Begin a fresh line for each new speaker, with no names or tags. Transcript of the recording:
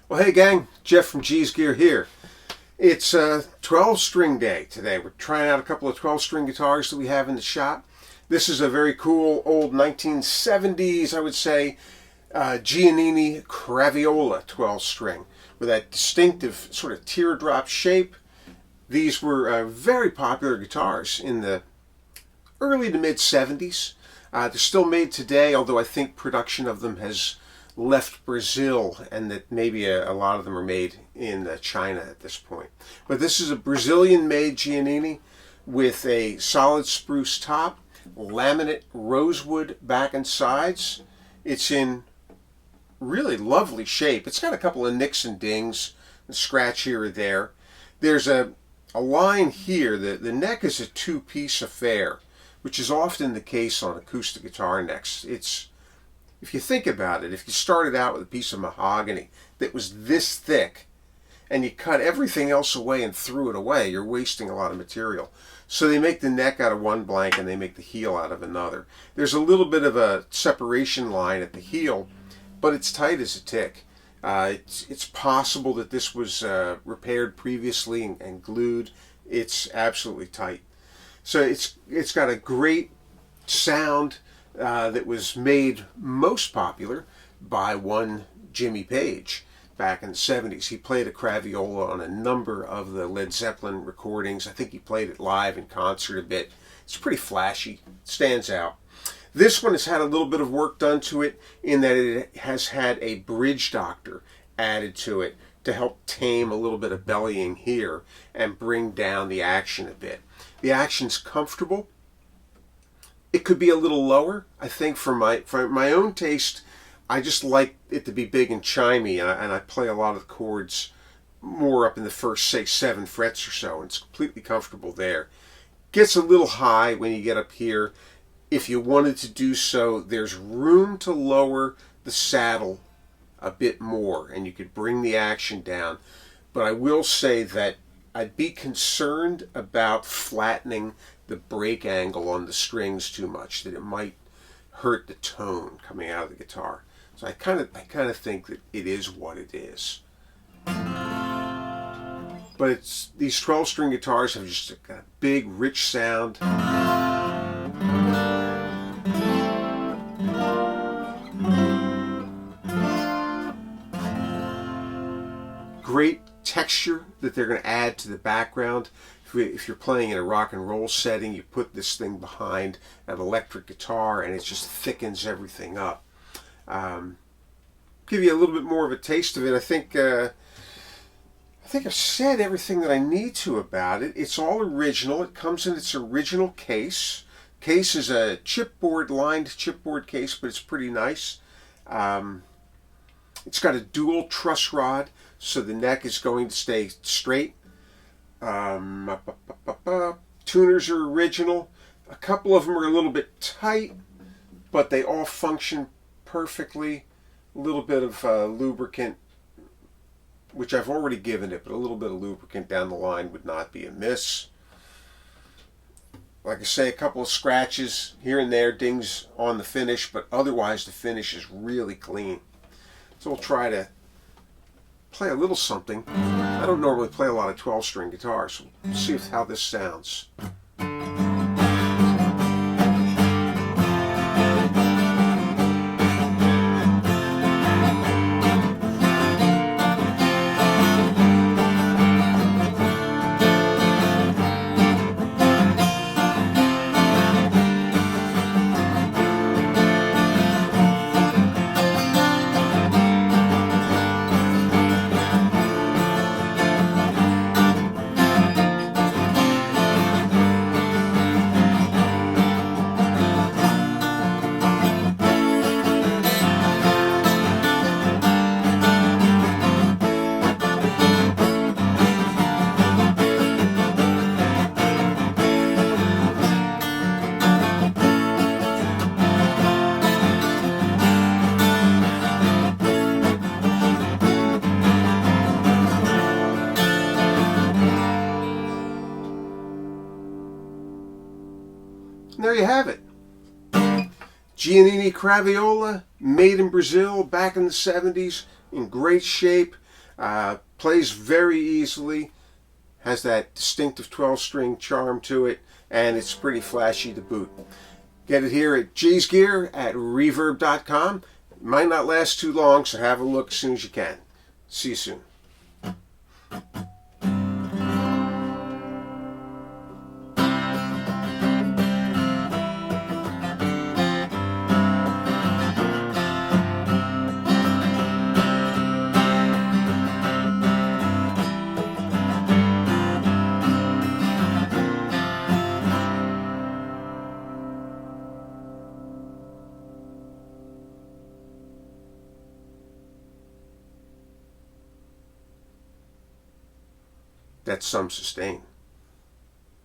Well, hey gang, Jeff from G's Gear here. It's 12-string day today. We're trying out a couple of 12-string guitars that we have in the shop. This is a very cool old 1970s, I would say, Giannini Craviola 12-string with that distinctive sort of teardrop shape. These were very popular guitars in the early to mid-70s. They're still made today, although I think production of them has left Brazil, and that maybe a lot of them are made in China at this point. But this is a Brazilian-made Giannini with a solid spruce top, laminate rosewood back and sides. It's in really lovely shape. It's got a couple of nicks and dings, a scratch here or there. There's a line here. The neck is a two-piece affair, which is often the case on acoustic guitar necks. If you think about it, if you started out with a piece of mahogany that was this thick and you cut everything else away and threw it away, you're wasting a lot of material. So they make the neck out of one blank and they make the heel out of another. There's a little bit of a separation line at the heel, but it's tight as a tick. It's possible that this was repaired previously and glued. It's absolutely tight. So it's got a great sound that was made most popular by one Jimmy Page back in the 70s. He played a Craviola on a number of the Led Zeppelin recordings. I think he played it live in concert a bit. It's pretty flashy, stands out. This one has had a little bit of work done to it in that it has had a bridge doctor added to it to help tame a little bit of bellying here and bring down the action a bit. The action's comfortable. It could be a little lower. I think for my own taste, I just like it to be big and chimey, and I play a lot of the chords more up in the first, say, 7 frets or so, and it's completely comfortable there. Gets a little high when you get up here. If you wanted to do so, there's room to lower the saddle a bit more, and you could bring the action down. But I will say that I'd be concerned about flattening the break angle on the strings too much, that it might hurt the tone coming out of the guitar. So I kind of think that it is what it is. But these 12-string guitars have just a big, rich sound. Great texture that they're going to add to the background. If you're playing in a rock and roll setting, you put this thing behind an electric guitar and it just thickens everything up. Give you a little bit more of a taste of it. I think I've said everything that I need to about it. It's all original. It comes in its original case. Case is a chipboard, lined chipboard case, but it's pretty nice. It's got a dual truss rod, so the neck is going to stay straight. Tuners are original. A couple of them are a little bit tight, but they all function perfectly. A little bit of lubricant, which I've already given it, but a little bit of lubricant down the line would not be amiss. Like I say, a couple of scratches here and there, dings on the finish, but otherwise the finish is really clean. So we'll try to play a little something. I don't normally play a lot of 12-string guitars, so we'll see how this sounds. And there you have it. Giannini Craviola, made in Brazil back in the 70s, in great shape, plays very easily, has that distinctive 12-string charm to it, and it's pretty flashy to boot. Get it here at G's Gear at reverb.com. It might not last too long, so have a look as soon as you can. See you soon. That's some sustain.